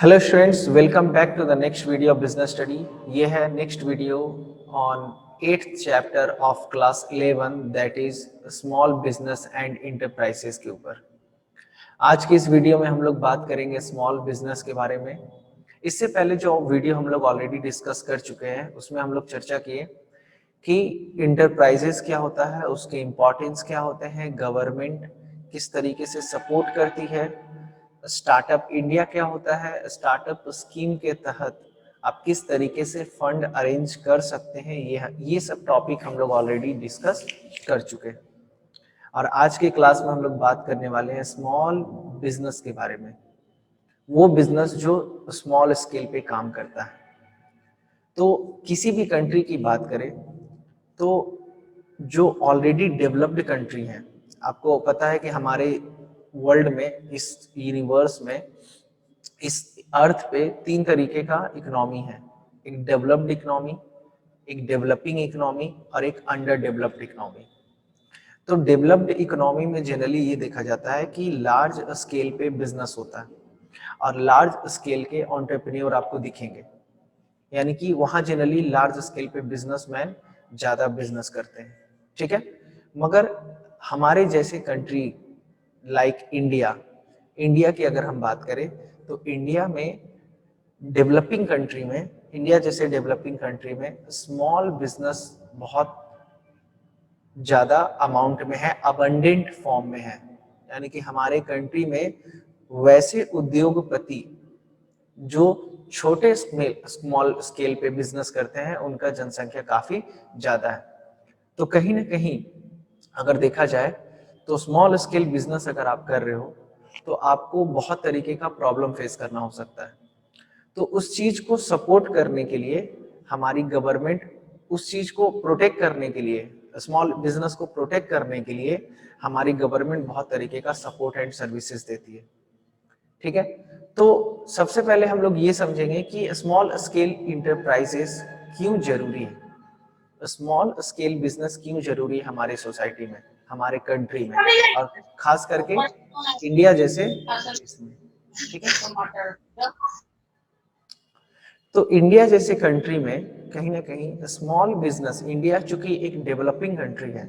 Hello students, welcome back to the next video of business study. ये है next video on 8th chapter of class 11 that is small business and enterprises के ऊपर। आज की इस video में हम लोग बात करेंगे स्मॉल बिजनेस के बारे में। इससे पहले जो वीडियो हम लोग ऑलरेडी डिस्कस कर चुके हैं उसमें हम लोग चर्चा किए कि इंटरप्राइजेस क्या होता है, उसके इम्पोर्टेंस क्या होते हैं, गवर्नमेंट किस तरीके से सपोर्ट करती है, स्टार्टअप इंडिया क्या होता है, स्टार्टअप स्कीम के तहत आप किस तरीके से फंड अरेंज कर सकते हैं। ये सब टॉपिक हम लोग ऑलरेडी डिस्कस कर चुके हैं और आज के क्लास में हम लोग बात करने वाले हैं स्मॉल बिजनेस के बारे में। वो बिजनेस जो स्मॉल स्केल पे काम करता है। तो किसी भी कंट्री की बात करें तो जो ऑलरेडी डेवलप्ड कंट्री हैं, आपको पता है कि हमारे वर्ल्ड में, इस यूनिवर्स में, इस अर्थ पे 3 तरीके का इकोनॉमी है। एक डेवलप्ड इकोनॉमी, एक डेवलपिंग इकोनॉमी और एक अंडर डेवलप्ड इकोनॉमी। तो डेवलप्ड इकोनॉमी में जनरली ये देखा जाता है कि लार्ज स्केल पे बिजनेस होता है और लार्ज स्केल के एंटरप्रेन्योर आपको दिखेंगे, यानी कि वहां जनरली लार्ज स्केल पे बिजनेसमैन ज्यादा बिजनेस करते हैं। ठीक है, मगर हमारे जैसे कंट्री लाइक इंडिया, इंडिया की अगर हम बात करें तो इंडिया में, डेवलपिंग कंट्री में, इंडिया जैसे डेवलपिंग कंट्री में स्मॉल बिजनेस बहुत ज्यादा अमाउंट में है, अबंडेंट फॉर्म में है। यानी कि हमारे कंट्री में वैसे उद्योगपति जो छोटे स्मॉल स्केल पे बिजनेस करते हैं उनका जनसंख्या काफी ज्यादा है। तो कहीं ना कहीं अगर देखा जाए तो स्मॉल स्केल बिजनेस अगर आप कर रहे हो तो आपको बहुत तरीके का प्रॉब्लम फेस करना हो सकता है। तो उस चीज को सपोर्ट करने के लिए हमारी गवर्नमेंट, उस चीज को प्रोटेक्ट करने के लिए, स्मॉल बिजनेस को प्रोटेक्ट करने के लिए हमारी गवर्नमेंट बहुत तरीके का सपोर्ट एंड सर्विसेज देती है। ठीक है, तो सबसे पहले हम लोग ये समझेंगे कि स्मॉल स्केल इंटरप्राइजेस क्यों जरूरी है, स्मॉल स्केल बिजनेस क्यों जरूरी है हमारे सोसाइटी में, हमारे कंट्री में, और खास करके इंडिया जैसे इसमें। ठीक है, तो इंडिया जैसे कंट्री में कहीं ना कहीं स्मॉल बिजनेस, इंडिया चूंकि एक डेवलपिंग कंट्री है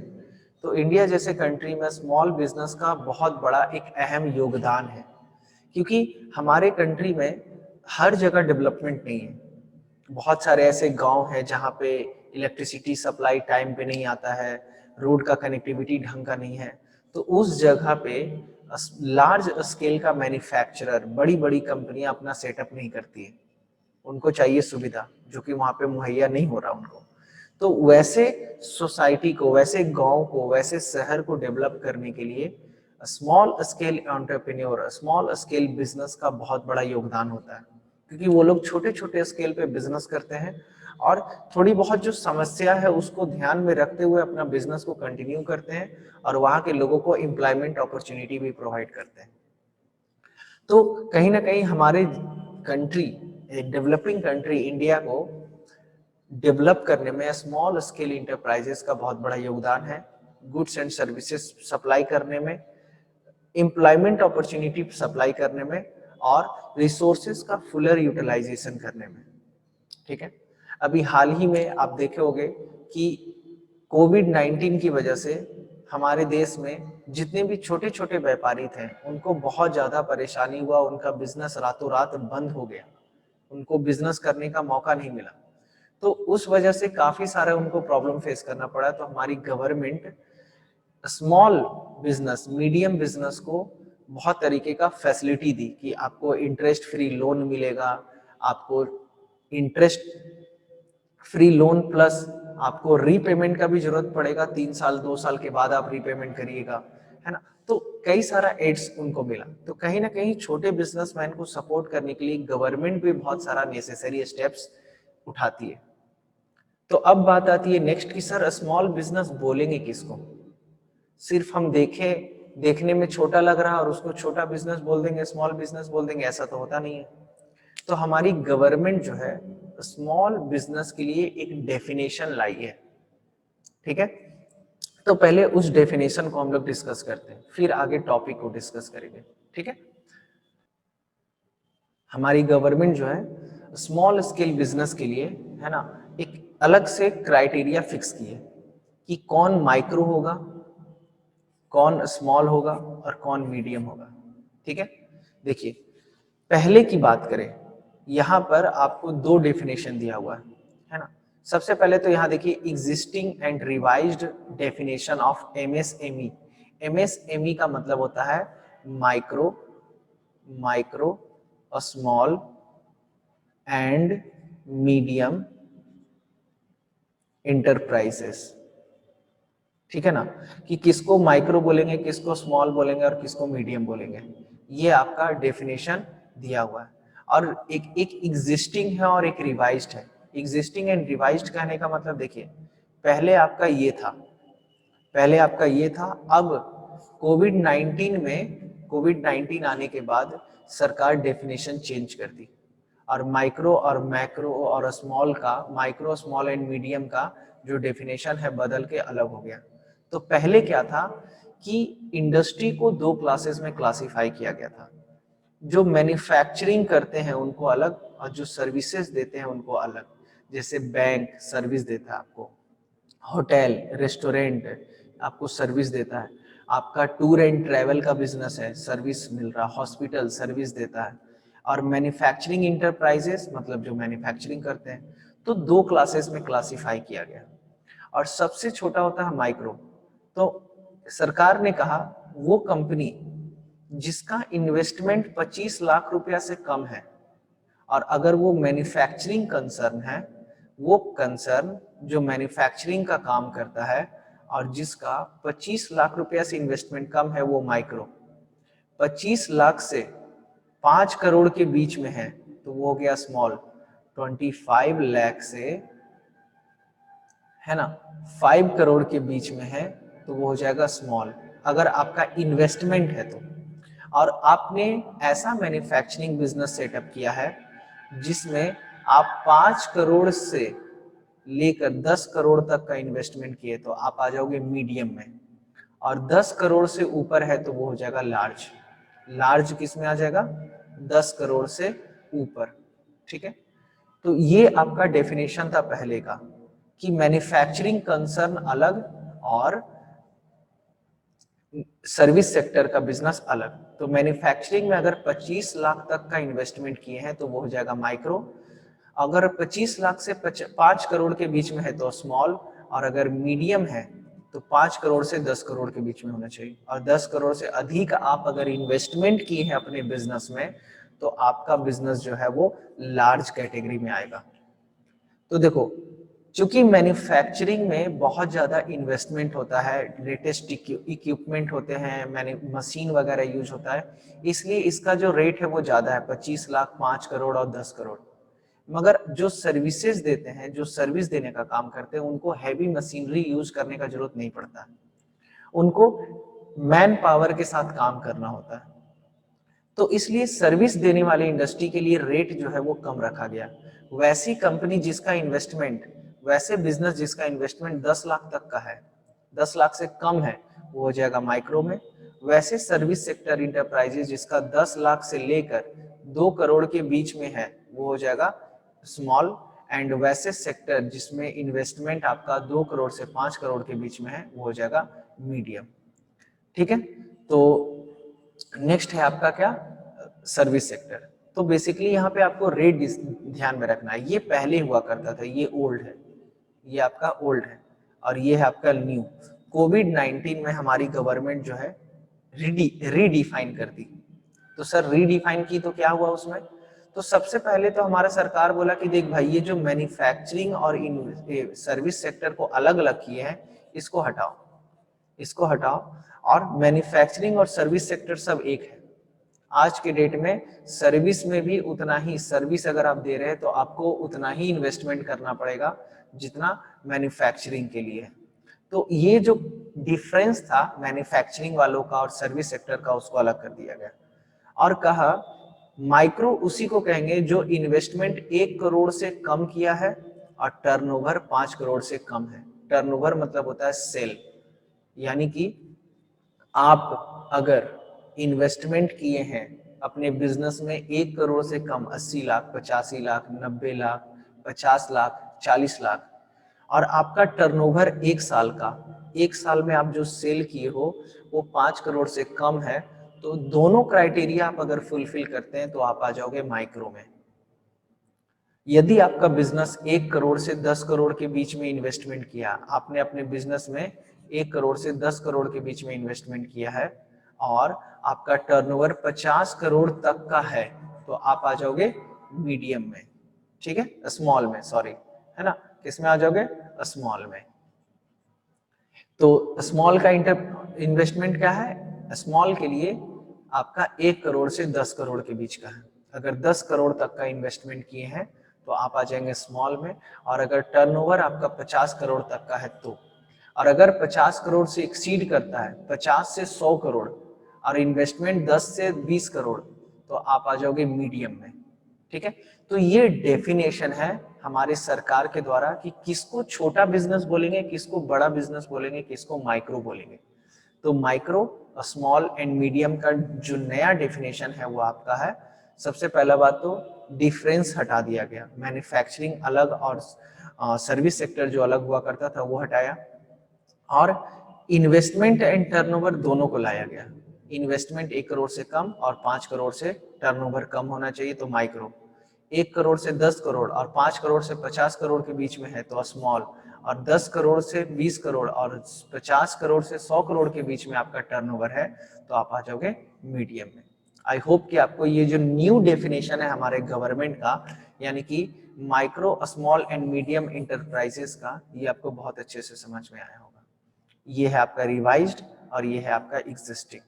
तो इंडिया जैसे कंट्री में स्मॉल बिजनेस का बहुत बड़ा एक अहम योगदान है। क्योंकि हमारे कंट्री में हर जगह डेवलपमेंट नहीं है। बहुत सारे ऐसे गांव हैं जहाँ पे इलेक्ट्रिसिटी सप्लाई टाइम पे नहीं आता है, रोड का कनेक्टिविटी ढंग का नहीं है। तो उस जगह पे लार्ज स्केल का मैन्युफैक्चरर, बड़ी बड़ी कंपनियां अपना सेटअप नहीं करती है। उनको चाहिए सुविधा जो कि वहां पे मुहैया नहीं हो रहा उनको। तो वैसे सोसाइटी को, वैसे गांव को, वैसे शहर को डेवलप करने के लिए small scale entrepreneur, small scale business का बहुत बड़ा योगदान होता है। क्योंकि वो लोग छोटे छोटे स्केल पे बिजनेस करते हैं और थोड़ी बहुत जो समस्या है उसको ध्यान में रखते हुए अपना बिजनेस को कंटिन्यू करते हैं और वहां के लोगों को एम्प्लॉयमेंट अपॉर्चुनिटी भी प्रोवाइड करते हैं। तो कहीं ना कहीं हमारे कंट्री, एक डेवलपिंग कंट्री इंडिया को डेवलप करने में स्मॉल स्केल इंटरप्राइजेस का बहुत बड़ा योगदान है। गुड्स एंड सर्विसेज सप्लाई करने में, एम्प्लॉयमेंट अपॉर्चुनिटी सप्लाई करने में और रिसोर्सेज का फुलर यूटिलाइजेशन करने में। ठीक है, अभी हाल ही में आप देखे होंगे कि कोविड-19 की वजह से हमारे देश में जितने भी छोटे छोटे व्यापारी थे उनको बहुत ज्यादा परेशानी हुआ, उनका बिजनेस रातों रात बंद हो गया, उनको बिजनेस करने का मौका नहीं मिला। तो उस वजह से काफी सारा उनको प्रॉब्लम फेस करना पड़ा। तो हमारी government small business, medium business को बहुत तरीके का फैसिलिटी दी कि आपको इंटरेस्ट फ्री लोन मिलेगा, आपको इंटरेस्ट फ्री लोन प्लस आपको रीपेमेंट का भी जरूरत पड़ेगा, 3 साल 2 साल के बाद आप रीपेमेंट करिएगा, है ना। तो कई सारा एड्स उनको मिला। तो कहीं ना कहीं छोटे बिजनेसमैन को सपोर्ट करने के लिए गवर्नमेंट भी बहुत सारा नेसेसरी स्टेप्स उठाती है। तो अब बात आती है नेक्स्ट कि सर स्मॉल बिजनेस बोलेंगे किसको? सिर्फ हम देखने में छोटा लग रहा और उसको छोटा बिजनेस बोल देंगे, स्मॉल बिजनेस बोल देंगे, ऐसा तो होता नहीं है। तो हमारी गवर्नमेंट जो है स्मॉल बिजनेस के लिए एक डेफिनेशन लाई है। ठीक है, तो पहले उस डेफिनेशन को हम लोग डिस्कस करते हैं, फिर आगे टॉपिक को डिस्कस करेंगे। ठीक है, हमारी गवर्नमेंट जो है स्मॉल स्केल बिजनेस के लिए, है ना, एक अलग से क्राइटेरिया फिक्स की है कि कौन माइक्रो होगा, कौन स्मॉल होगा और कौन मीडियम होगा। ठीक है, देखिए पहले की बात करें, यहां पर आपको दो डेफिनेशन दिया हुआ है ना। सबसे पहले तो यहां देखिए existing and revised definition of MSME. MSME का मतलब होता है micro, micro, small and medium enterprises. ठीक है ना, कि किसको माइक्रो बोलेंगे, किसको स्मॉल बोलेंगे और किसको मीडियम बोलेंगे, ये आपका डेफिनेशन दिया हुआ है। और एक एग्जिस्टिंग है और एक रिवाइज्ड है। एग्जिस्टिंग एंड रिवाइज्ड कहने का मतलब देखिए, पहले आपका ये था, पहले आपका ये था, अब कोविड 19 आने के बाद सरकार डेफिनेशन चेंज कर दी और माइक्रो और मैक्रो और स्मॉल का, माइक्रो स्मॉल एंड मीडियम का जो डेफिनेशन है बदल के अलग हो गया। तो पहले क्या था कि इंडस्ट्री को दो क्लासेस में क्लासिफाई किया गया था, जो मैन्युफैक्चरिंग करते हैं उनको अलग और जो सर्विसेज देते हैं उनको अलग। जैसे बैंक सर्विस देता है आपको, होटल रेस्टोरेंट आपको सर्विस देता है, आपका टूर एंड ट्रैवल का बिजनेस है सर्विस मिल रहा, हॉस्पिटल सर्विस देता है, और मैन्युफैक्चरिंग इंटरप्राइजेस मतलब जो मैन्युफैक्चरिंग करते हैं। तो दो क्लासेस में क्लासिफाई किया गया और सबसे छोटा होता है माइक्रो। तो सरकार ने कहा वो कंपनी जिसका इन्वेस्टमेंट 25 लाख रुपया से कम है, और अगर वो मैन्युफैक्चरिंग कंसर्न है, वो कंसर्न जो मैन्युफैक्चरिंग का काम करता है और जिसका 25 लाख रुपया से इन्वेस्टमेंट कम है, वो माइक्रो। 25 लाख से 5 करोड़ के बीच में है तो वो हो गया स्मॉल। 25 लाख से, है ना, 5 करोड़ के बीच में है तो वो हो जाएगा स्मॉल, अगर आपका इन्वेस्टमेंट है तो। और आपने ऐसा मैन्युफैक्चरिंग बिजनेस सेटअप किया है जिसमें आप 5 करोड़ से लेकर 10 करोड़ तक का इन्वेस्टमेंट किए तो आप आ जाओगे मीडियम में, और 10 करोड़ से ऊपर है तो वो हो जाएगा लार्ज। लार्ज किस में आ जाएगा, 10 करोड़ से ऊपर। ठीक है, तो ये आपका डेफिनेशन था पहले का कि मैन्युफैक्चरिंग कंसर्न अलग और सर्विस सेक्टर का बिजनेस अलग। तो मैन्युफैक्चरिंग में अगर 25 लाख तक का इन्वेस्टमेंट किए हैं तो वो हो जाएगा माइक्रो, अगर 25 लाख से 5 करोड़ के बीच में है तो स्मॉल, और अगर मीडियम है तो 5 करोड़ से 10 करोड़ के बीच में होना चाहिए, और 10 करोड़ से अधिक आप अगर इन्वेस्टमेंट किए हैं अपने बिजनेस में तो आपका बिजनेस जो है वो लार्ज कैटेगरी में आएगा। तो देखो, चूंकि मैन्युफैक्चरिंग में बहुत ज्यादा इन्वेस्टमेंट होता है, लेटेस्ट इक्विपमेंट होते हैं, मशीन वगैरह यूज होता है, इसलिए इसका जो रेट है वो ज्यादा है, 25 लाख, 5 करोड़ और 10 करोड़। मगर जो सर्विसेज देते हैं, जो सर्विस देने का काम करते हैं, उनको हैवी मशीनरी यूज करने का जरूरत नहीं पड़ता, उनको मैन पावर के साथ काम करना होता है। तो इसलिए सर्विस देने वाले इंडस्ट्री के लिए रेट जो है वो कम रखा गया। वैसी कंपनी जिसका इन्वेस्टमेंट, वैसे बिजनेस जिसका इन्वेस्टमेंट 10 लाख तक का है, 10 लाख से कम है, वो हो जाएगा माइक्रो में। वैसे सर्विस सेक्टर इंटरप्राइजेज जिसका 10 लाख से लेकर 2 करोड़ के बीच में है वो हो जाएगा स्मॉल, एंड वैसे सेक्टर जिसमें इन्वेस्टमेंट आपका 2 करोड़ से 5 करोड़ के बीच में है वो हो जाएगा मीडियम। ठीक है, तो नेक्स्ट है आपका क्या, सर्विस सेक्टर। तो बेसिकली यहाँ पे आपको रेट ध्यान में रखना है, ये पहले हुआ करता था, ये ओल्ड है, ये आपका ओल्ड है, और ये है आपका न्यू। कोविड 19 में हमारी गवर्नमेंट जो है रीडिफाइन कर दी। तो सर रीडिफाइन की तो क्या हुआ उसमें, तो सबसे पहले तो हमारा सरकार बोला कि देख भाई, ये जो मैन्युफैक्चरिंग और सर्विस सेक्टर को अलग अलग किए हैं इसको हटाओ, इसको हटाओ, और मैन्युफैक्चरिंग और सर्विस सेक्टर सब एक है। आज के डेट में सर्विस में भी उतना ही, सर्विस अगर आप दे रहे हैं तो आपको उतना ही इन्वेस्टमेंट करना पड़ेगा जितना मैन्युफैक्चरिंग के लिए है। तो ये जो डिफरेंस था मैन्युफैक्चरिंग वालों का और सर्विस सेक्टर का, उसको अलग कर दिया गया और कहा माइक्रो उसी को कहेंगे जो इन्वेस्टमेंट 1 करोड़ से कम किया है और टर्नओवर 5 करोड़ से कम है। टर्नओवर मतलब होता है सेल, यानी कि आप अगर इन्वेस्टमेंट किए हैं अपने बिजनेस में 1 करोड़ से कम 80 लाख, 85 लाख, 90 लाख, 50 लाख, 40 लाख और आपका टर्नओवर 1 साल का, 1 साल में आप जो सेल किए हो वो 5 करोड़ से कम है, तो दोनों क्राइटेरिया आप अगर फुलफिल करते हैं तो आप आ जाओगे माइक्रो में। यदि आपका बिजनेस 1 करोड़ से 10 करोड़ के बीच में इन्वेस्टमेंट किया, आपने अपने बिजनेस में 1 करोड़ से 10 करोड़ के बीच में इन्वेस्टमेंट किया है और आपका टर्नओवर 50 करोड़ तक का है, तो आप आ जाओगे मीडियम में, ठीक है, स्मॉल में, सॉरी, है ना, किसमें आ जाओगे, स्मॉल में। तो स्मॉल का इन्वेस्टमेंट क्या है, स्मॉल के लिए आपका 1 करोड़ से 10 करोड़ के बीच का है। अगर 10 करोड़ तक का इन्वेस्टमेंट किए हैं तो आप आ जाएंगे स्मॉल में, और अगर टर्नओवर आपका 50 करोड़ तक का है तो, और अगर 50 करोड़ से एक्सीड करता है, 50 से 100 करोड़ और इन्वेस्टमेंट 10 से 20 करोड़, तो आप आ जाओगे मीडियम में, ठीक है। तो ये डेफिनेशन है हमारे सरकार के द्वारा कि किसको छोटा बिजनेस बोलेंगे, किसको बड़ा बिजनेस बोलेंगे, किसको माइक्रो बोलेंगे। तो माइक्रो, स्मॉल एंड मीडियम का जो नया डेफिनेशन है वो आपका है, सबसे पहला बात तो डिफरेंस हटा दिया गया, मैन्युफैक्चरिंग अलग और सर्विस सेक्टर जो अलग हुआ करता था वो हटाया, और इन्वेस्टमेंट एंड टर्नओवर दोनों को लाया गया। इन्वेस्टमेंट 1 करोड़ से कम और 5 करोड़ से टर्नओवर कम होना चाहिए तो माइक्रो, 1 करोड़ से 10 करोड़ और 5 करोड़ से 50 करोड़ के बीच में है तो स्मॉल, और 10 करोड़ से 20 करोड़ और 50 करोड़ से 100 करोड़ के बीच में आपका टर्नओवर है तो आप आ जाओगे मीडियम में। आई होप कि आपको ये जो न्यू डेफिनेशन है हमारे गवर्नमेंट का, यानी कि micro, small and medium enterprises का, ये आपको बहुत अच्छे से समझ में आया होगा। ये है आपका रिवाइज्ड और ये है आपका एग्जिस्टिंग।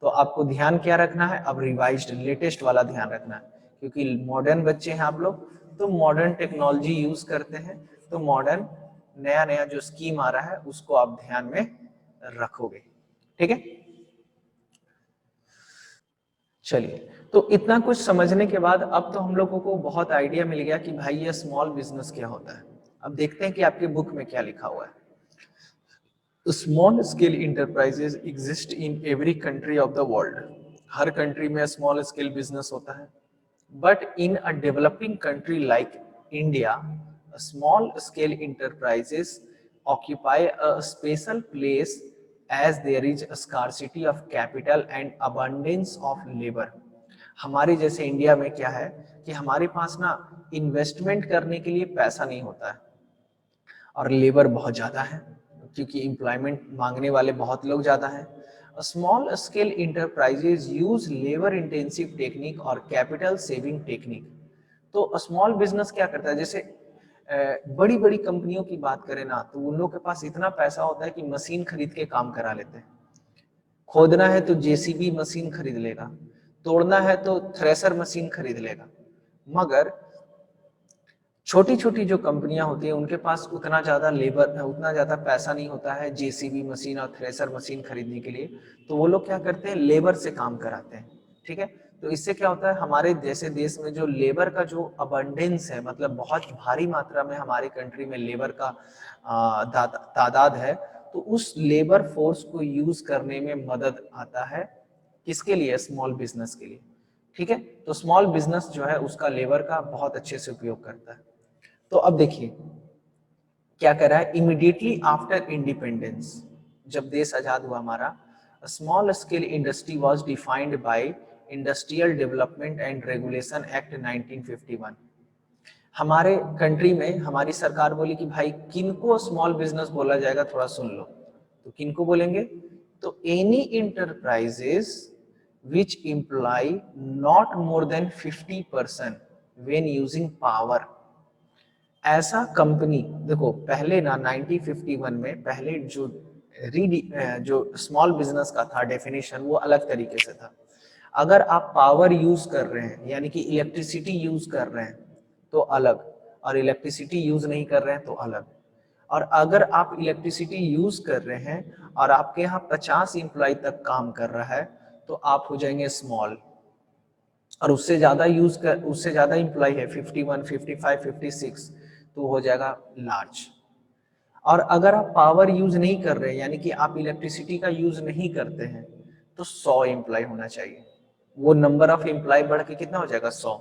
तो आपको ध्यान क्या रखना है, अब रिवाइज्ड लेटेस्ट वाला ध्यान रखना है, क्योंकि मॉडर्न बच्चे हैं आप लोग, तो मॉडर्न टेक्नोलॉजी यूज करते हैं, तो मॉडर्न नया नया जो स्कीम आ रहा है उसको आप ध्यान में रखोगे, ठीक है। चलिए, तो इतना कुछ समझने के बाद अब तो हम लोगों को बहुत आइडिया मिल गया कि भाई ये स्मॉल बिजनेस क्या होता है। अब देखते हैं कि आपके बुक में क्या लिखा हुआ है। Small scale enterprises exist in every country of the world. Her country में स्मॉल स्केल बिजनेस होता है, but in a developing country like India, small scale enterprises occupy a special place as there is a scarcity of capital and abundance of labor। हमारे जैसे India में क्या है कि हमारे पास ना इन्वेस्टमेंट करने के लिए पैसा नहीं होता है और लेबर बहुत ज्यादा है, क्योंकि एम्प्लॉयमेंट मांगने वाले बहुत लोग ज्यादा हैं। Small scale enterprises use labour intensive technique और कैपिटल सेविंग टेक्निक। तो स्मॉल बिजनेस क्या करता है, जैसे बड़ी बड़ी कंपनियों की बात करें ना, तो उन लोग के पास इतना पैसा होता है कि मशीन खरीद के काम करा लेते हैं। खोदना है तो जेसीबी मशीन खरीद लेगा, तोड़ना है तो थ्रेसर मशीन खरीद लेगा। मगर छोटी छोटी जो कंपनियां होती हैं उनके पास उतना ज्यादा लेबर, उतना ज्यादा पैसा नहीं होता है जेसीबी मशीन और थ्रेसर मशीन खरीदने के लिए, तो वो लोग क्या करते हैं, लेबर से काम कराते हैं, ठीक है। तो इससे क्या होता है, हमारे जैसे देश में जो लेबर का जो अबंडेंस है, मतलब बहुत भारी मात्रा में हमारे कंट्री में लेबर का तादाद है, तो उस लेबर फोर्स को यूज करने में मदद आता है, किसके लिए, स्मॉल बिजनेस के लिए, ठीक है। तो स्मॉल बिजनेस जो है उसका लेबर का बहुत अच्छे से उपयोग करता है। तो अब देखिए क्या कर रहा है, इमीडिएटली आफ्टर इंडिपेंडेंस, जब देश आजाद हुआ हमारा, small scale industry was defined by industrial development and regulation act 1951। हमारे कंट्री में हमारी सरकार बोली कि भाई किनको स्मॉल बिजनेस बोला जाएगा, थोड़ा सुन लो, तो किनको बोलेंगे, तो any enterprises which imply not more than 50% when using power. ऐसा कंपनी, देखो पहले ना 1951 में पहले जो स्मॉल बिजनेस का था डेफिनेशन वो अलग तरीके से था। अगर आप पावर यूज कर रहे हैं यानी कि इलेक्ट्रिसिटी यूज कर रहे हैं तो अलग, और इलेक्ट्रिसिटी यूज नहीं कर रहे हैं तो अलग। और अगर आप इलेक्ट्रिसिटी यूज कर रहे हैं और आपके यहाँ 50 इंप्लॉय तक काम कर रहा है तो आप हो जाएंगे स्मॉल, और उससे ज्यादा इंप्लॉय है 51, 55, 56, तो हो जाएगा लार्ज। और अगर आप पावर यूज नहीं कर रहे हैं यानी कि आप इलेक्ट्रिसिटी का यूज नहीं करते हैं तो 100 इंप्लॉय होना चाहिए। वो नंबर ऑफ एम्प्लॉय बढ़ के कितना हो जाएगा 100।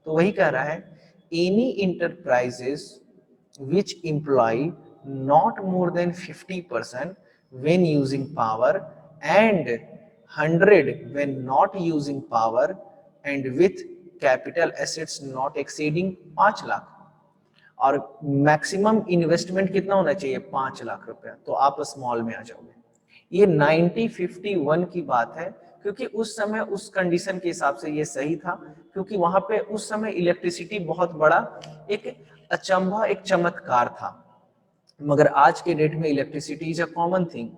तो वही कह रहा है any enterprises which employ not more than 50% when using power and 100 when not using power and with capital assets not exceeding 5 lakh और मैक्सिमम इन्वेस्टमेंट कितना होना चाहिए 5 लाख रुपया, तो आप स्मॉल में आ जाओगे। ये 1951 की बात है, क्योंकि उस समय उस कंडीशन के हिसाब से ये सही था, क्योंकि वहां पे उस समय इलेक्ट्रिसिटी बहुत बड़ा एक अचंभा, एक चमत्कार था। मगर आज के डेट में electricity is a common thing,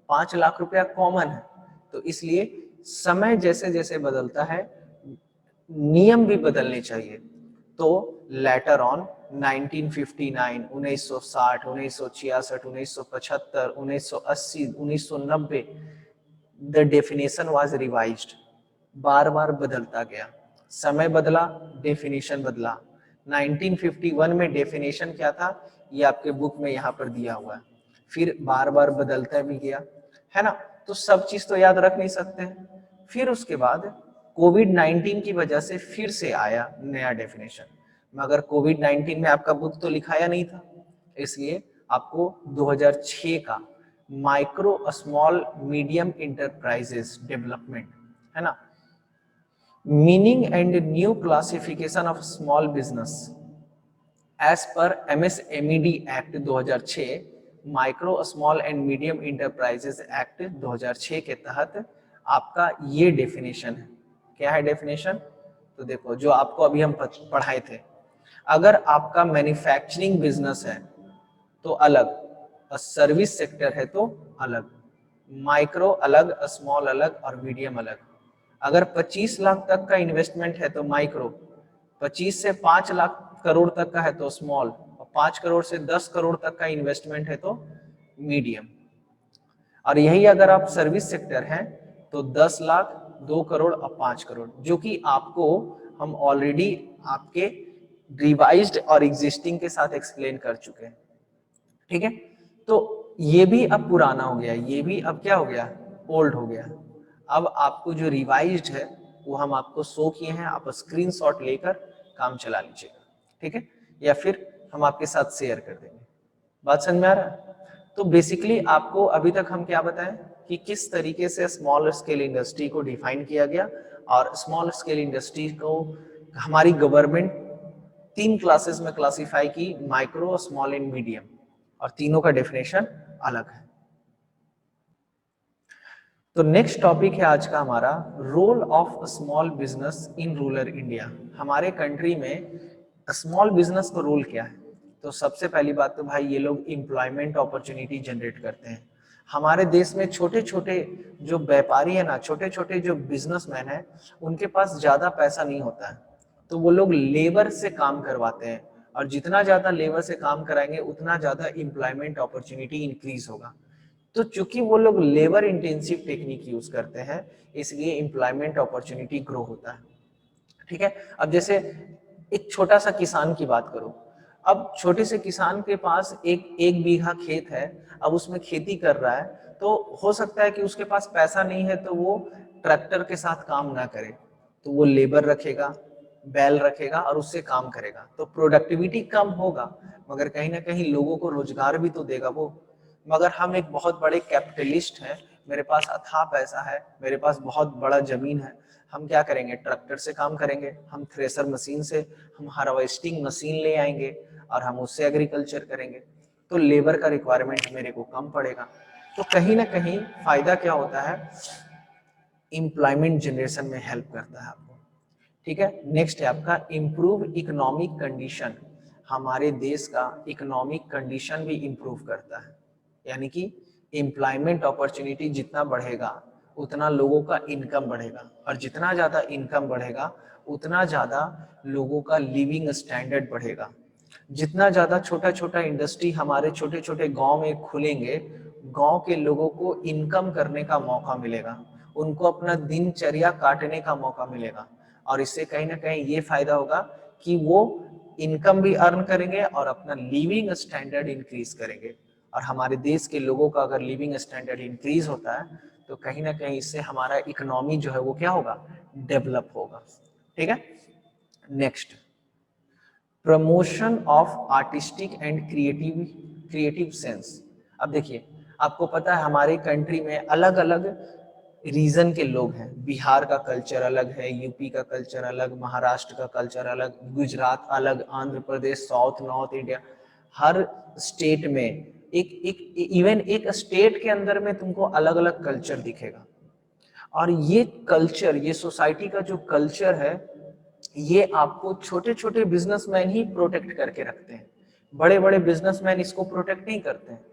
5 lakh रुपया कॉमन है। तो इसलिए समय जैसे जैसे बदलता है नियम भी बदलने चाहिए। तो later on 1959, 1960, 1966, 1975, 1980, 1990 the definition was revised, बार बार बदलता गया, समय बदला, डेफिनेशन बदला। 1951 में डेफिनेशन क्या था ये आपके बुक में यहाँ पर दिया हुआ है, फिर बार बार बदलता भी गया, है ना। तो सब चीज तो याद रख नहीं सकते हैं। फिर उसके बाद कोविड-19 की वजह से फिर से आया नया डेफिनेशन, मगर कोविड-19 में आपका बुक तो लिखाया नहीं था, इसलिए आपको 2006 का micro small medium enterprises development, है ना, meaning and new classification of small business as per MSMED act 2006, micro small and medium enterprises act 2006 के तहत आपका ये डेफिनेशन है। क्या है डेफिनेशन? तो देखो जो आपको अभी हम पढ़ाए थे, अगर आपका मैन्युफैक्चरिंग बिजनेस है तो अलग, और सर्विस सेक्टर है तो अलग, माइक्रो अलग, स्मॉल अलग और मीडियम अलग। अगर 25 लाख तक का इन्वेस्टमेंट है तो माइक्रो, 25 से 5 लाख करोड़ तक का है तो स्मॉल, और 5 करोड़ से 10 करोड़ तक का इन्वेस्टमेंट है तो मीडियम। और यही अगर आप सर्विस सेक्टर हैं तो 10 लाख, 2 करोड़ और 5 करोड़, जो कि आपको हम ऑलरेडी आपके रिवाइज्ड और एग्जिस्टिंग के साथ एक्सप्लेन कर चुके हैं, ठीक है। तो ये भी अब पुराना हो गया, ये भी अब क्या हो गया, ओल्ड हो गया। अब आपको जो रिवाइज्ड है वो हम आपको शो किए हैं, आप स्क्रीनशॉट लेकर काम चला लीजिएगा, ठीक है, या फिर हम आपके साथ शेयर कर देंगे। बात समझ में आ रहा है? तो बेसिकली आपको अभी तक हम क्या बताएं कि किस तरीके से स्मॉल स्केल इंडस्ट्री को डिफाइन किया गया, और स्मॉल स्केल इंडस्ट्री को हमारी गवर्नमेंट 3 क्लासेस में क्लासिफाई की, माइक्रो, स्मॉल एंड मीडियम, और तीनों का डेफिनेशन अलग है। तो नेक्स्ट टॉपिक है आज का हमारा, role of small business in rural India. हमारे कंट्री में स्मॉल बिजनेस का रोल क्या है? तो सबसे पहली बात तो भाई ये लोग एम्प्लॉयमेंट अपॉर्चुनिटी जनरेट करते हैं। हमारे देश में छोटे छोटे जो व्यापारी है ना, छोटे छोटे जो बिजनेसमैन है, उनके पास ज्यादा पैसा नहीं होता है, तो वो लोग लेबर से काम करवाते हैं, और जितना ज्यादा लेबर से काम कराएंगे उतना ज्यादा एम्प्लॉयमेंट अपॉर्चुनिटी इंक्रीज होगा। तो चूंकि वो लोग लेबर इंटेंसिव टेक्निक यूज करते हैं, इसलिए एम्प्लॉयमेंट अपॉर्चुनिटी ग्रो होता है, ठीक है। अब जैसे एक छोटा सा किसान की बात करो, अब छोटे से किसान के पास एक बीघा खेत है, अब उसमें खेती कर रहा है, तो हो सकता है कि उसके पास पैसा नहीं है तो वो ट्रैक्टर के साथ काम ना करे, तो वो लेबर रखेगा, बैल रखेगा और उससे काम करेगा, तो प्रोडक्टिविटी कम होगा, मगर कहीं ना कहीं लोगों को रोजगार भी तो देगा वो। मगर हम एक बहुत बड़े कैपिटलिस्ट हैं, मेरे पास अथाह पैसा है, मेरे पास बहुत बड़ा जमीन है, हम क्या करेंगे, ट्रैक्टर से काम करेंगे, हम थ्रेसर मशीन से, हम हार्वेस्टिंग मशीन ले आएंगे और हम उससे एग्रीकल्चर करेंगे, तो लेबर का रिक्वायरमेंट मेरे को कम पड़ेगा। तो कहीं ना कहीं फायदा क्या होता है, एम्प्लॉयमेंट जनरेशन में हेल्प करता है आपको, ठीक है। नेक्स्ट है आपका इम्प्रूव इकोनॉमिक कंडीशन, हमारे देश का इकोनॉमिक कंडीशन भी इम्प्रूव करता है, यानी कि एम्प्लॉयमेंट अपॉर्चुनिटी जितना बढ़ेगा उतना लोगों का इनकम बढ़ेगा, और जितना ज्यादा इनकम बढ़ेगा उतना ज्यादा लोगों का लिविंग स्टैंडर्ड बढ़ेगा। जितना ज्यादा छोटा छोटा इंडस्ट्री हमारे छोटे छोटे गांव में खुलेंगे, गांव के लोगों को इनकम करने का मौका मिलेगा, उनको अपना दिनचर्या काटने का मौका मिलेगा, और इससे कहीं ना कहीं ये फायदा होगा कि वो इनकम भी अर्न करेंगे और अपना लिविंग स्टैंडर्ड इंक्रीज करेंगे। और हमारे देश के लोगों का अगर लिविंग स्टैंडर्ड इंक्रीज होता है तो कहीं ना कहीं इससे हमारा इकोनॉमी जो है वो क्या होगा, डेवलप होगा। ठीक है, next, promotion of artistic and creative sense. अब देखिए, आपको पता है हमारे कंट्री में अलग अलग रीजन के लोग हैं। बिहार का कल्चर अलग है, यूपी का कल्चर अलग, महाराष्ट्र का कल्चर अलग, गुजरात अलग, Andhra Pradesh, south north India, हर स्टेट में एक एक इवन एक स्टेट के अंदर में तुमको अलग अलग कल्चर दिखेगा। और ये कल्चर, ये सोसाइटी का जो कल्चर है, ये आपको छोटे छोटे बिजनेसमैन ही प्रोटेक्ट करके रखते हैं। बड़े बड़े बिजनेसमैन इसको प्रोटेक्ट नहीं करते हैं।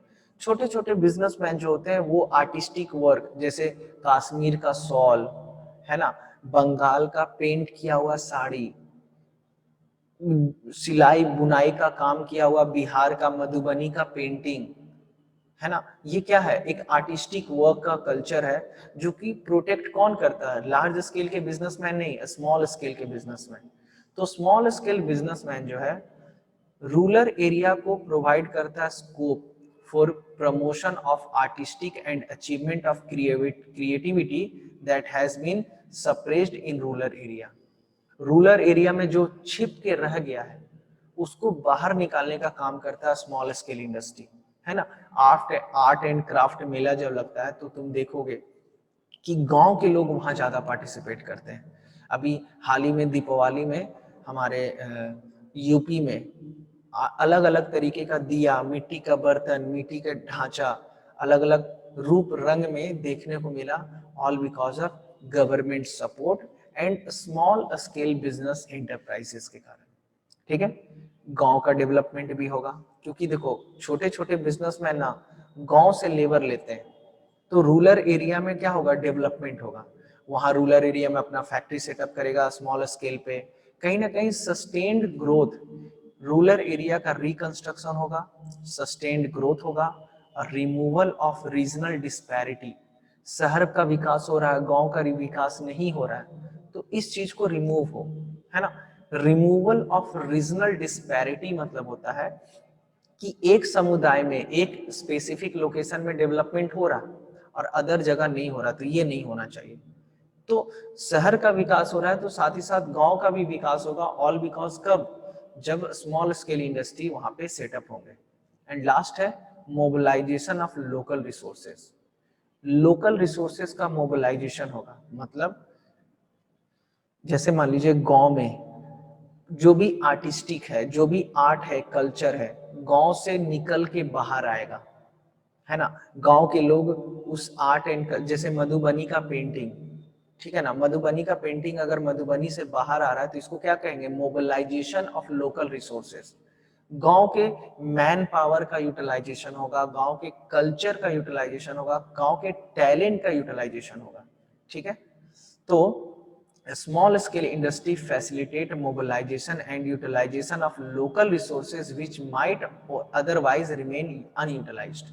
छोटे छोटे बिजनेसमैन जो होते हैं वो आर्टिस्टिक वर्क, जैसे कश्मीर का शॉल है ना, बंगाल का पेंट किया हुआ साड़ी, सिलाई बुनाई का काम किया हुआ बिहार का मधुबनी का पेंटिंग, है ना, ये क्या है, एक आर्टिस्टिक वर्क का कल्चर है जो कि प्रोटेक्ट कौन करता है, लार्ज स्केल के बिजनेसमैन नहीं, स्मॉल स्केल के बिजनेसमैन। तो स्मॉल स्केल बिजनेसमैन जो है रूरल एरिया को प्रोवाइड करता है scope for promotion of artistic and achievement of creativity that has been suppressed in rural area. Rural area में जो छिप के रह गया है उसको बाहर निकालने का काम करता है स्मॉल स्केल इंडस्ट्री, है ना। आर्ट एंड क्राफ्ट मेला जब लगता है तो तुम देखोगे कि गांव के लोग वहां ज्यादा पार्टिसिपेट करते हैं। अभी हाल ही में दीपावली में हमारे यूपी में अलग अलग तरीके का दिया, मिट्टी का बर्तन, मिट्टी का ढांचा अलग अलग रूप रंग में देखने को मिला, all because of government support and small scale business enterprises के कारण। ठीक है, गांव का डेवलपमेंट भी होगा, क्योंकि देखो छोटे छोटे बिजनेसमैन ना गांव से लेबर लेते हैं, तो रूरल एरिया में क्या होगा, डेवलपमेंट होगा। वहां रूरल एरिया में अपना फैक्ट्री सेटअप करेगा स्मॉल स्केल पे, कहीं ना कहीं सस्टेन्ड ग्रोथ, रूरल एरिया का रिकंस्ट्रक्शन होगा, सस्टेन्ड ग्रोथ होगा, और रिमूवल ऑफ रीजनल डिस्पैरिटी। शहर का विकास हो रहा है, गांव का विकास नहीं हो रहा है, तो इस चीज को रिमूव हो, है ना। रिमूवल ऑफ रीजनल डिस्पैरिटी मतलब होता है कि एक समुदाय में एक स्पेसिफिक लोकेशन में डेवलपमेंट हो रहा और अदर जगह नहीं हो रहा, तो ये नहीं होना चाहिए। तो शहर का विकास हो रहा है तो साथ ही साथ गांव का भी विकास होगा, ऑल बिकॉज कब, जब स्मॉल स्केल इंडस्ट्री वहां पे सेटअप होंगे। एंड लास्ट है mobilisation of local resources. Local resources का मोबिलाइजेशन होगा, मतलब जैसे मान लीजिए गांव में जो भी आर्टिस्टिक है, जो भी आर्ट है, कल्चर है, गांव से निकल के बाहर आएगा, है ना। गांव के लोग उस आर्ट एंड, जैसे मधुबनी का पेंटिंग, ठीक है ना, मधुबनी का पेंटिंग अगर मधुबनी से बाहर आ रहा है तो इसको क्या कहेंगे, मोबिलाइजेशन ऑफ लोकल रिसोर्सेस। गांव के मैन पावर का यूटिलाइजेशन होगा, गांव के कल्चर का यूटिलाइजेशन होगा, गांव के टैलेंट का यूटिलाइजेशन होगा। ठीक है, तो small scale industry facilitate mobilization and utilization of local resources which might otherwise remain unutilized,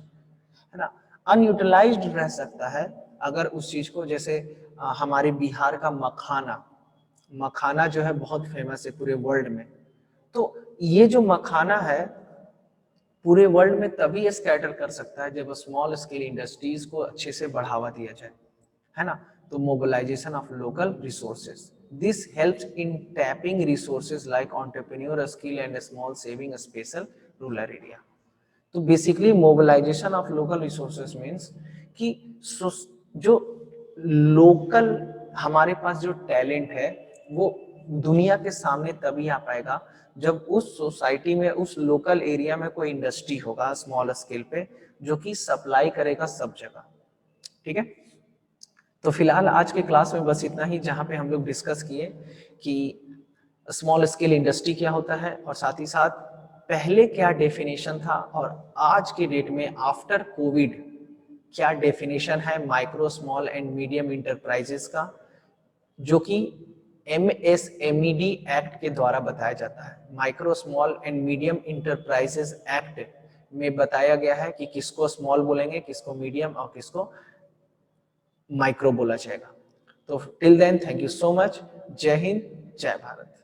है ना। अनयूटिलाइज्ड रह सकता है अगर उस चीज को, जैसे हमारे बिहार का मखाना, मखाना जो है बहुत फेमस है पूरे वर्ल्ड में, तो ये जो मखाना है पूरे वर्ल्ड में तभी स्कैटर कर सकता है जब स्मॉल स्केल इंडस्ट्रीज को अच्छे से बढ़ावा दिया जाए, है ना। तो mobilisation of local resources, this helps in tapping resources like entrepreneur skill and small saving special rural area. तो basically mobilisation of local resources means कि जो लोकल हमारे पास जो टैलेंट है वो दुनिया के सामने तभी आ पाएगा जब उस सोसाइटी में, उस लोकल एरिया में कोई इंडस्ट्री होगा स्मॉल स्केल पे जो कि सप्लाई करेगा सब जगह। ठीक है, तो फिलहाल आज के क्लास में बस इतना ही, जहां पे हम लोग डिस्कस किए कि स्मॉल स्केल इंडस्ट्री क्या होता है और साथ ही साथ पहले क्या डेफिनेशन था और आज के डेट में आफ्टर कोविड क्या डेफिनेशन है micro small and medium enterprises का, जो कि MSMED एक्ट के द्वारा बताया जाता है। Micro small and medium enterprises act में बताया गया है कि किसको स्मॉल बोलेंगे, किसको मीडियम और किसको माइक्रो बोला जाएगा। तो till then thank you so much, जय हिंद, जय भारत।